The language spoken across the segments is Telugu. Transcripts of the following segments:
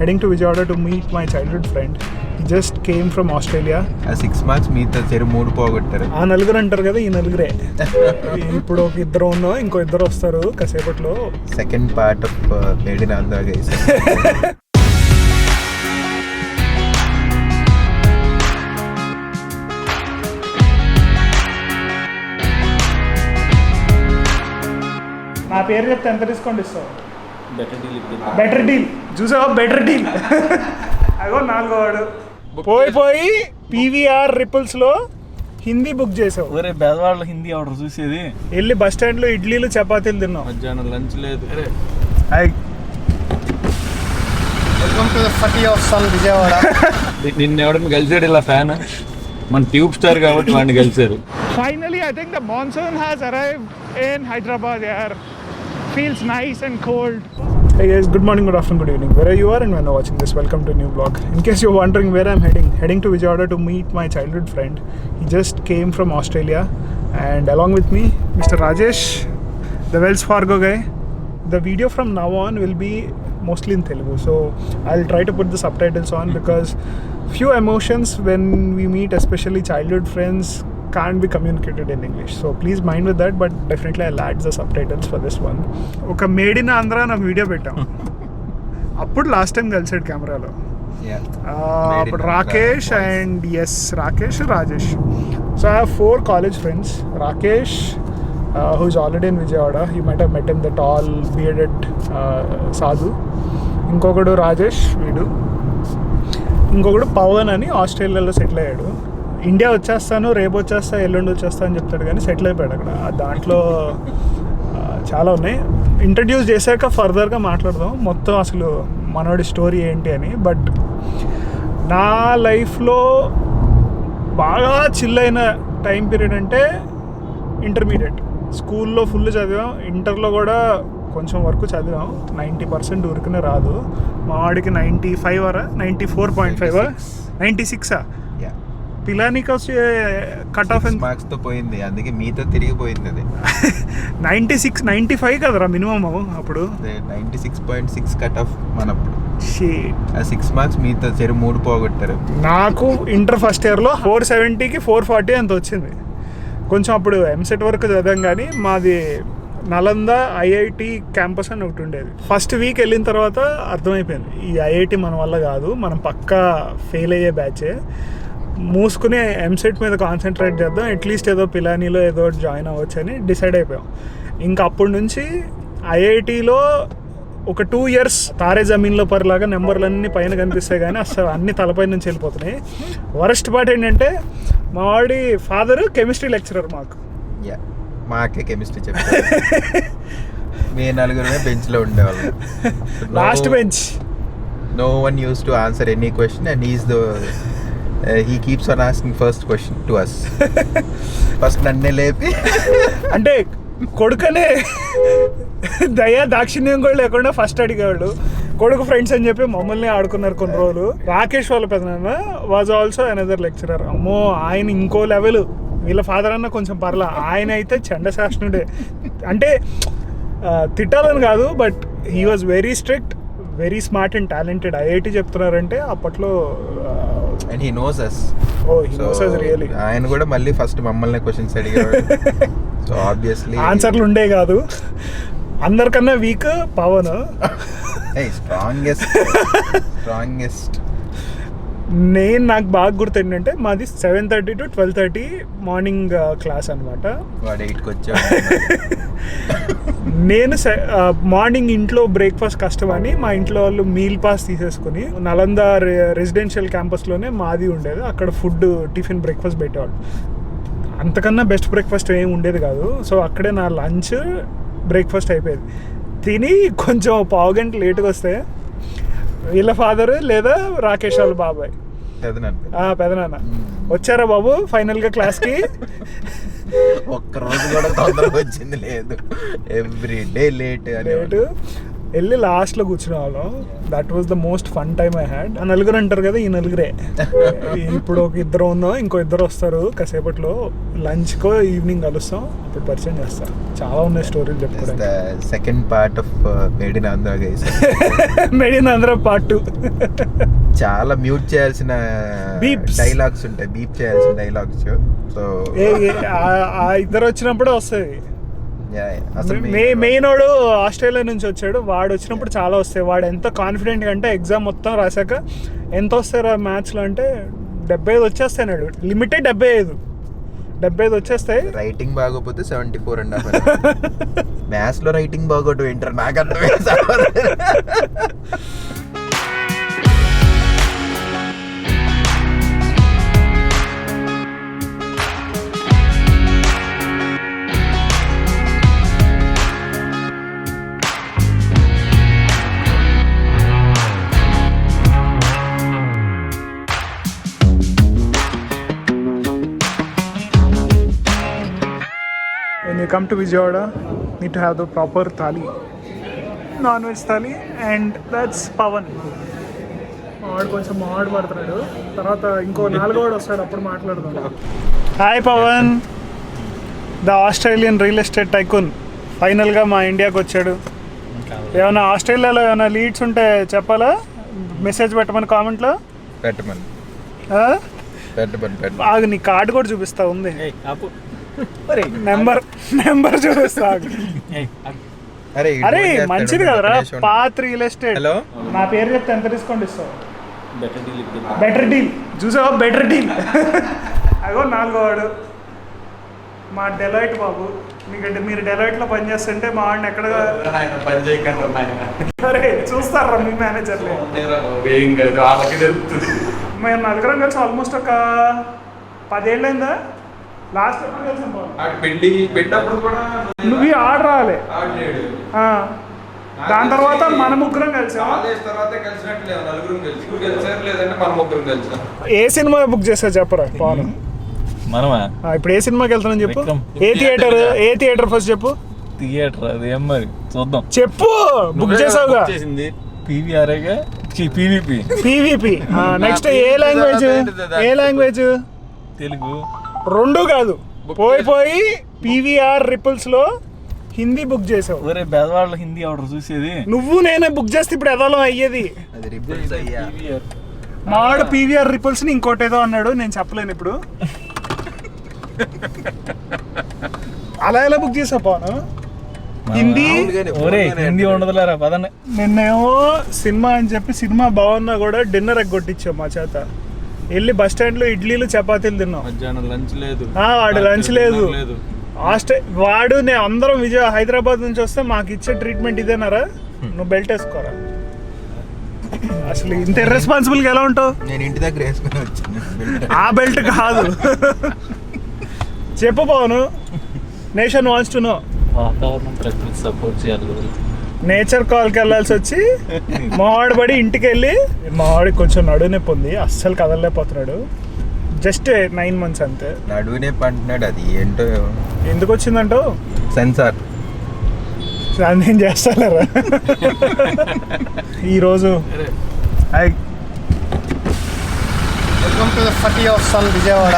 Heading to Vijayawada to meet my childhood friend. He just came from Australia. 6 marks మీతో చెరు 3 పోగొట్టారు. ఆ నలుగురు అంటారు కదా, ఈ నలుగురే. ఇప్పుడు ఒక ఇద్దరు ఉన్నాం, ఇంకో ఇద్దరు వస్తారు కాసేపట్లో. Second part of made in Andhra guys. నా పేరు చెప్తే ఎంత డిస్కౌంట్ ఇస్తావు? బెటర్ డీల్ చూసావా? Better deal. అగో 4వ వాడు పోయి పీవీఆర్ రిపుల్స్ లో హిందీ బుక్ చేసావు. ఒరే బెదవాడలో హిందీ ఆర్డర్ చూసేది. వెళ్ళి బస్ స్టాండ్ లో ఇడ్లీలు చపాతీలు తిన్నావు. మధ్యాహ్నం లంచ్ లేదు. Welcome to the city of sun Vijayawada. నిన్న ఎవడన్నా కలిసాడు ఇలా ఫ్యాన్? మన ట్యూబ్ స్టార్ కాబట్టి వాడిని కలిసారు. Finally, I think the monsoon has arrived in Hyderabad. Yaar, feels nice and cold. Hey guys, good morning, good afternoon, good evening. Wherever you are and when you're watching this, welcome to a new vlog. In case you're wondering where I'm heading to Vijayawada to meet my childhood friend. He just came from Australia, and along with me, Mr. Rajesh, the Wells Fargo guy. The video from now on will be mostly in Telugu, so I'll try to put the subtitles on because few emotions when we meet, especially childhood friends, can't be communicated in English, so please mind with that, but definitely I'll add the subtitles for this one. ఒక మేడ్ ఇన్ ఆంధ్ర నాకు వీడియో పెట్టాం. అప్పుడు లాస్ట్ టైం కలిసాడు కెమెరాలో. అప్పుడు Rakesh and Rakesh Rajesh. So I have 4 college friends. Rakesh who is already in Vijayawada, you might have met him, the tall bearded sadhu. ఇంకొకడు రాజేష్, వీడు. ఇంకొకడు పవన్ అని ఆస్ట్రేలియాలో సెటిల్ అయ్యాడు. ఇండియా వచ్చేస్తాను, రేపు వచ్చేస్తా, ఎల్లుండి వచ్చేస్తా అని చెప్తాడు, కానీ సెటిల్ అయిపోయాడు అక్కడ. దాంట్లో చాలా ఉన్నాయి. ఇంట్రడ్యూస్ చేశాక ఫర్దర్గా మాట్లాడదాం మొత్తం అసలు మనోడి స్టోరీ ఏంటి అని. బట్ నా లైఫ్లో బాగా చిల్ అయిన టైం పీరియడ్ అంటే ఇంటర్మీడియట్. స్కూల్లో ఫుల్ చదివాం, ఇంటర్లో కూడా కొంచెం వరకు చదివాం. 90% ఊరికనే రాదు. మా వాడికి 95 94.5 96 పిలానికి వచ్చి కట్ ఆఫ్ మార్క్స్ తో పోయింది, అందుకే మీతో తిరిగిపోయింది. అది 96 95 కదరా మినిమం అప్పుడు. 96.6 కట్ ఆఫ్ మనప్పుడు. 6 మార్క్స్ మీతో చెరు 3 పోగొట్టారు. నాకు ఇంటర్ ఫస్ట్ ఇయర్లో 470కి 440 అంత వచ్చింది. కొంచెం అప్పుడు ఎంసెట్ వరకు చదివాం, కానీ మాది నలంద ఐఐటి క్యాంపస్ అని ఒకటి ఉండేది. ఫస్ట్ వీక్ వెళ్ళిన తర్వాత అర్థమైపోయింది ఈ ఐఐటి మన వల్ల కాదు, మనం పక్కా ఫెయిల్ అయ్యే బ్యాచే. మూసుకుని ఎంసెట్ మీద కాన్సన్ట్రేట్ చేద్దాం, అట్లీస్ట్ ఏదో పిలానీలో ఏదో జాయిన్ అవ్వచ్చు అని డిసైడ్ అయిపోయాం. ఇంకా అప్పటి నుంచి ఐఐటిలో ఒక 2 years తారే జమీన్లో పరిలాగా నెంబర్లన్నీ పైన కనిపిస్తాయి, కానీ అసలు అన్ని తలపై నుంచి వెళ్ళిపోతున్నాయి. వరస్ట్ పార్ట్ ఏంటంటే మా వాడి ఫాదర్ కెమిస్ట్రీ లెక్చరర్. మాకే కెమిస్ట్రీ చెప్పారు. మీ నలుగురు బెంచ్ లో ఉండేవాళ్ళం, last bench. No one used to answer any question, and he keeps on asking first question to us. First నన్నే లేపి అంటే కొడుకనే దయా దాక్షిణ్యం కూడా లేకుండా ఫస్ట్ అడిగేవాడు. కొడుకు ఫ్రెండ్స్ అని చెప్పి మమ్మల్ని ఆడుకున్నారు కొన్ని రోజులు. రాకేష్ వాళ్ళ పెదనాన్న వాజ్ ఆల్సో అనదర్ లెక్చరర్. అమ్మో, ఆయన ఇంకో లెవెల్. వీళ్ళ ఫాదర్ అన్న కొంచెం పర్లా, ఆయన అయితే చండశాసనుడే. అంటే తిట్టాలని కాదు, but he was very strict, very smart and talented. IIT చెప్తున్నారంటే అప్పట్లో. and he knows us. Oh, he knows us really. ఆయన కూడా మళ్ళీ ఫస్ట్ మమ్మల్ని క్వశ్చన్స్ అడిగాడు. సో ఆబ్వియస్లీ ఆన్సర్లు ఉండే కాదు. అందరికన్నా వీక్ పవన్. స్ట్రాంగెస్ట్ నాకు బాగా గుర్తు ఏంటంటే మాది 7:30 to 12:30 మార్నింగ్ క్లాస్ అనమాట. వాడు 8కి వచ్చాడు. నేను మార్నింగ్ ఇంట్లో బ్రేక్ఫాస్ట్ కష్టం అని మా ఇంట్లో వాళ్ళు మీల్ పాస్ తీసేసుకుని నలంద రెసిడెన్షియల్ క్యాంపస్లోనే మాది ఉండేది. అక్కడ ఫుడ్ టిఫిన్ బ్రేక్ఫాస్ట్ పెట్టేవాళ్ళు. అంతకన్నా బెస్ట్ బ్రేక్ఫాస్ట్ ఏమి ఉండేది కాదు. సో అక్కడే నా లంచ్ బ్రేక్ఫాస్ట్ అయిపోయేది. తిని కొంచెం పావు గంట లేట్గా వస్తే వీళ్ళ ఫాదర్ లేదా రాకేష్ వాళ్ళ బాబాయ్ పెదనాన్న వచ్చారా బాబు ఫైనల్గా క్లాస్కి? ఒక్కరోజు కూడా తొందరగా వచ్చింది లేదు, ఎవ్రీ డే లేట్. వెళ్ళి లాస్ట్లో కూర్చునే వాళ్ళం. That was the most fun time I had. ఆ నలుగురు అంటారు కదా, ఈ నలుగురే. ఇప్పుడు ఒక ఇద్దరు ఉందాం, ఇంకో ఇద్దరు వస్తారు కాసేపట్లో. లంచ్కో ఈవినింగ్ కలుస్తాం, అప్పుడు పరిచయం చేస్తాం. చాలా ఉన్నాయి స్టోరీలు చెప్పుకోవడానికి. Second part of made in Andhra guys. Made in Andhra part 2. చాలా మ్యూట్ చేయాల్సిన డైలాగ్స్ ఉంటాయి, బీప్ చేయాల్సిన డైలాగ్స్. సో ఆ ఇద్దరు వచ్చినప్పుడే వస్తాయి. అసలు మెయిన్ వాడు ఆస్ట్రేలియా నుంచి వచ్చాడు. వాడు వచ్చినప్పుడు చాలా వస్తాయి. వాడు ఎంత కాన్ఫిడెంట్గా అంటే ఎగ్జామ్ మొత్తం రాశాక ఎంత వస్తారా మ్యాథ్స్లో అంటే 75 వచ్చేస్తాడు. లిమిటెడ్ 75 వచ్చేస్తాయి. రైటింగ్ బాగోపోతే 74.5. మ్యాథ్స్ లో రైటింగ్ బాగోటు ఏంటారు నాకు అర్థమైంది. When you come to Vijayawada, need to have the proper thali, non-veg thali, and that's Pavan. వాడు కొంచెం మాడు పడుతున్నాడు. తర్వాత ఇంకో 4వ వాడు వస్తాడు, అప్పుడు మాట్లాడదాం. Hi Pavan, the Australian real estate tycoon ఫైనల్గా మా ఇండియాకి వచ్చాడు. ఏమైనా ఆస్ట్రేలియాలో ఏమైనా లీడ్స్ ఉంటే చెప్పాలా? మెసేజ్ పెట్టమని కామెంట్లో పెట్టమని. ఆగు, నీ కార్డు కూడా చూపిస్తా ఉంది. నెంబర్ చూపిస్తా. అరే మంచిది కదరా, పాత్ రియల్ ఎస్టేట్. హలో, నా పేరు చెప్తే ఎంత డిస్కౌంట్ ఇస్తావు? బెటర్ డీల్ చూసావా? Better deal. అగో 4వ వాడు మా డెలాయిట్ బాబు. మీకంటే మీరు డెలాయిట్లో పనిచేస్తుంటే మా వాడిని ఎక్కడ పని చేయకుండా అరే చూస్తారా మీ మేనేజర్లే? మేము 4 కలిసి ఆల్మోస్ట్ ఒక 10 ఏళ్ళైందా? లాస్ట్ ఎప్పుడు కలిసాం పెట్టినప్పుడు కూడా నువ్వు ఆర్డర్ రాలే. దాని తర్వాత మన 3 కలిసాం. ఏ సినిమా బుక్ చేసా చెప్పరా పవన్? మనమా ఇప్పుడు ఏ సినిమాకి వెళ్తానని చెప్పు. ఏ థియేటర్ ఫస్ట్ చెప్పు. థియేటర్ అది ఏం మరి చూద్దాం. చెప్పు. బుక్ చేసావుగా? పీవీఆర్ఏగా పీవీపీ. నెక్స్ట్ ఏ లాంగ్వేజ్? తెలుగు. 2 కాదు, పోయి పీవీఆర్ రిపుల్స్ లో హిందీ బుక్ చేసావు. ఒరే బెదవాళ్ళ హిందీ ఆర్డర్ చూసేది నువ్వు నేనే బుక్ చేస్తే ఇప్పుడు ఎదలో అయ్యేది. మావాడు పీవీఆర్ రిపుల్స్ ని ఇంకోటి ఏదో అన్నాడు, నేను చెప్పలేను ఇప్పుడు. అలా ఎలా బుక్ చేసావు పోను? హిందీ ఉండదులేరా పదనే. నిన్నేమో సినిమా అని చెప్పి సినిమా బాగున్నా కూడా డిన్నర్ ఎగ్గొట్టించావు మా చేత. వెళ్ళి బస్ స్టాండ్ లో ఇడ్లీలు చపాతీలు తిన్నాం. లంచ్ లేదు. వాడు లంచ్ లేదు. వాడు నేను అందరం హైదరాబాద్ నుంచి వస్తే మాకు ఇచ్చే ట్రీట్మెంట్ ఇదేనారా? నువ్వు బెల్ట్ వేసుకోరా. అసలు ఇంత ఇర్రెస్పాన్సిబుల్ గా ఎలా ఉంటావు? నేను ఇంటి దగ్గర వేసుకుని వచ్చాను. ఆ బెల్ట్ కాదు. చెప్పు Pawan. Nation wants to know. వాతావరణం ప్రకృతి సపోర్ట్ చేయాలి. నేచర్ కాల్కి వెళ్ళాల్సి వచ్చి మావాడు పడి ఇంటికి వెళ్ళి మావాడికి కొంచెం నడువు నొప్పి ఉంది, అస్సలు కదలలేకపోతున్నాడు. జస్ట్ 9 months అంతే. నడువు నొప్పి అంటున్నాడు. అది ఏంటో ఎందుకు వచ్చిందంటో సెన్సార్. నేను చేస్తాలేరా ఈరోజు. Welcome to the city of sun Vijayawada.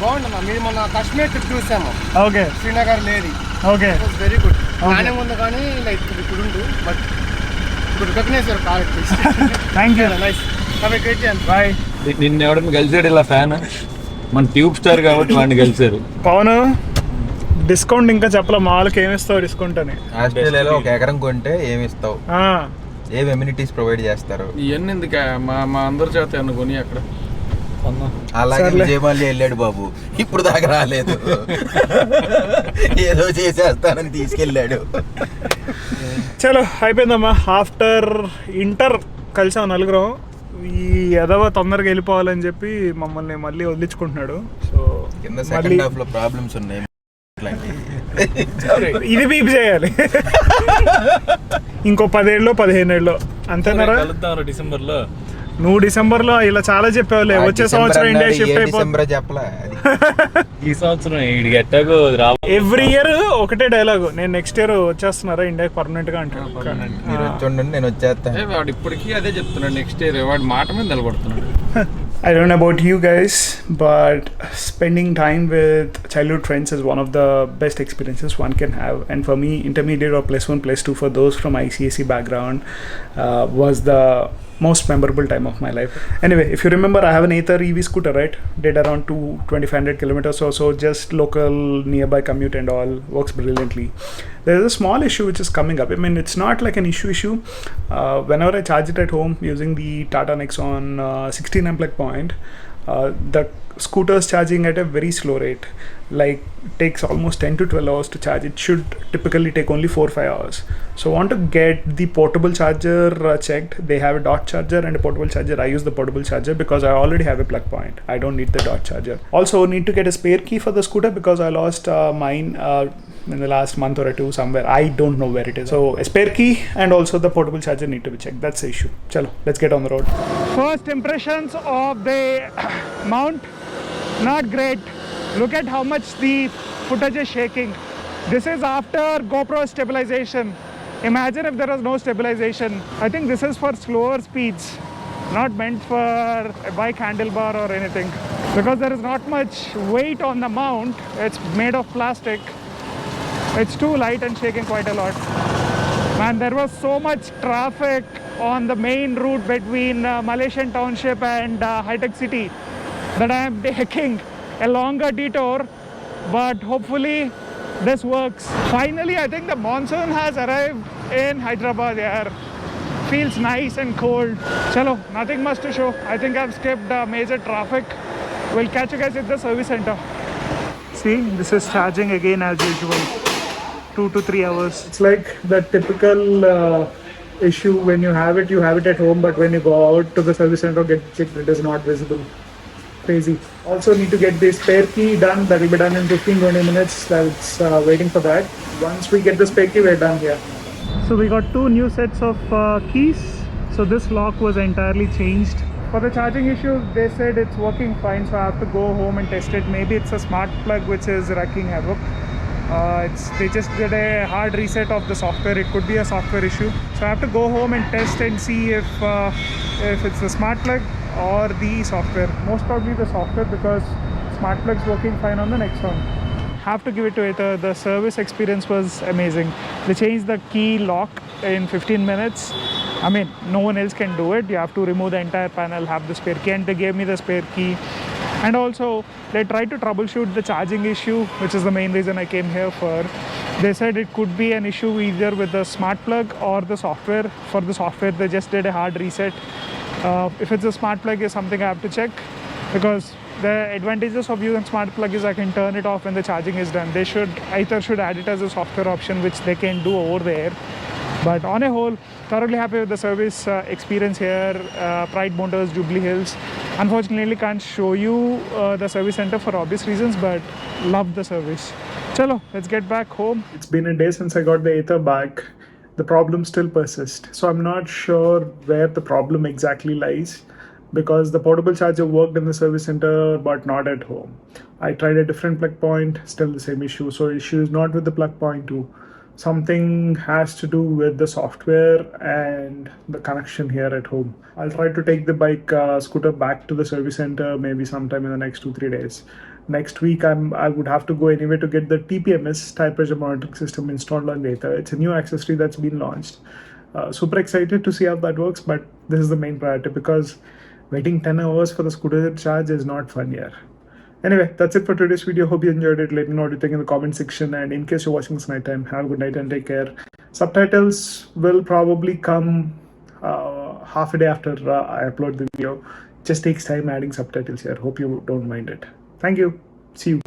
బాగుందమ్మా. మీరు మొన్న కాశ్మీర్ ట్రిప్ చూసాము. ఓకే. శ్రీనగర్ లేది. ఓకే. Very good. ప్లానింగ్ ఉంది కానీ లైక్ ఇప్పుడు ఉండు, బట్ ఇప్పుడు recognise your qualities. Thank you. Nice. Have a great day. Bye. నిన్న ఎవడన్నా కలిసాడు ఇలా ఫ్యాన్? మన ట్యూబ్ స్టార్ కాబట్టి వాడిని కలిసారు. పవన్ డిస్కౌంట్ ఇంకా చెప్పలే. మా వాళ్ళకి ఏమి ఇస్తావు డిస్కౌంట్ అని? ఆస్ట్రేలియాలో 1 ఎకరం కొంటే ఏమి ఇస్తావు? ఏం ఎమ్యూనిటీస్ ప్రొవైడ్ చేస్తారు? ఇవన్నీ ఎందుకు మా అందరి చేత అనుకొని అక్కడ. అలాగే విజయమాల్య వెళ్ళాడు బాబు, ఇప్పుడు దాకా రాలేదు. ఏదో చేసేస్తానని తీసుకెళ్ళాడు. చలో అయిపోయిందమ్మా. ఆఫ్టర్ ఇంటర్ కలిసాం 4. ఈ ఎదవ తొందరగా వెళ్ళిపోవాలని చెప్పి మమ్మల్ని మళ్ళీ వదిలించుకుంటున్నాడు. సో కింద సెకండ్ హాఫ్ లో ప్రాబ్లమ్స్ ఉన్నాయి. ఇది బీప్ చేయాలి. ఇంకో 10 ఏళ్ళు 15 ఏళ్ళు అంతేనారా? డిసెంబర్ లో నువ్వు డిసెంబర్లో ఇలా చాలా చెప్పావులే, వచ్చే సంవత్సరం ఇండియా షిఫ్ట్ అయిపోతుంది. చెప్పలే ఈ సంవత్సరం ఈడికి ఎట్టాగో ఎవ్రీ ఇయర్ ఒకటే డైలాగ్, నేను నెక్స్ట్ ఇయర్ వచ్చేస్తున్నారా ఇండియాకి పర్మనెంట్ గా అంటాను. మీరు వచ్చి నేను వచ్చేస్తాను. వాడు ఇప్పటికీ అదే చెప్తున్నాడు, నెక్స్ట్ ఇయర్ వాడి మాట మీద నిలబడుతున్నాడు. I don't know about you guys, but spending time with childhood friends is one of the best experiences one can have. And for me, intermediate or +1, +2 for those from ICSE background was the most memorable time of my life. Anyway, if you remember, I have an Ather EV scooter, right? Did around 2,500 kilometers or so, just local nearby commute and all, works brilliantly. There's a small issue which is coming up. I mean, it's not like an issue. Whenever I charge it at home using the Tata Nexon 16 amp plug point, the scooter's charging at a very slow rate. Like, takes almost 10 to 12 hours to charge. It should typically take only 4-5 hours. So I want to get the portable charger checked. They have a dot charger and a portable charger. I use the portable charger because I already have a plug point. I don't need the dot charger. Also need to get a spare key for the scooter because I lost mine in the last month or two somewhere. I don't know where it is. So a spare key and also the portable charger need to be checked. That's the issue. Chalo, let's get on the road. First impressions of the mount, not great. Look at how much the footage is shaking. This is after GoPro stabilization. Imagine if there was no stabilization. I think this is for slower speeds, not meant for a bike handlebar or anything, because there is not much weight on the mount. It's made of plastic. It's too light and shaking quite a lot. Man, there was so much traffic on the main route between Malaysian Township and High-Tech City that I am taking a longer detour, but hopefully this works. Finally, I think the monsoon has arrived in Hyderabad here. Feels nice and cold. Chalo, nothing much to show. I think I've skipped major traffic. We'll catch you guys at the service center. See, this is charging again as usual. 2 to 3 hours. It's like the typical issue when you have it at home, but when you go out to the service center get checked, it is not visible. Crazy. Also need to get the spare key done. That will be done in 15-20 minutes. That's waiting for that. Once we get the spare key, we're done here. So we got 2 new sets of keys. So this lock was entirely changed. For the charging issue, they said it's working fine, so I have to go home and test it. Maybe it's a smart plug which is wreaking havoc. They just did a hard reset of the software. It could be a software issue. So I have to go home and test and see if it's the smart plug or the software. Most probably the software, because smart plug's working fine on the next one. Have to give it to Ather. The service experience was amazing. They changed the key lock in 15 minutes. I mean, no one else can do it. You have to remove the entire panel, have the spare key, and they gave me the spare key. And also they tried to troubleshoot the charging issue, which is the main reason I came here for. They said it could be an issue either with the smart plug or the software. For the software, they just did a hard reset. If it's a smart plug is something I have to check, because the advantages of using smart plug is I can turn it off when the charging is done. Either should add it as a software option, which they can do over there. But on a whole, thoroughly happy with the service experience here. Pride Motors, Jubilee Hills. Unfortunately, can't show you the service center for obvious reasons, but love the service. Chalo, let's get back home. It's been a day since I got the Ather back. The problem still persists. So I'm not sure where the problem exactly lies, because the portable charger worked in the service center but not at home. I tried a different plug point, still the same issue. So issue is not with the plug point too. Something has to do with the software and the connection here at home. I'll try to take the bike scooter back to the service center maybe sometime in the next 2-3 days. Next week I would have to go anyway to get the TPMS, tire pressure monitoring system, installed on Ather. It's a new accessory that's been launched. Super excited to see how that works, but this is the main priority, because waiting 10 hours for the scooter charge is not fun here. Anyway, that's it for today's video. Hope you enjoyed it. Let me know what you think in the comment section. And in case you're watching this night time, have a good night and take care. Subtitles will probably come half a day after I upload the video. It just takes time adding subtitles here. Hope you don't mind it. Thank you. See you.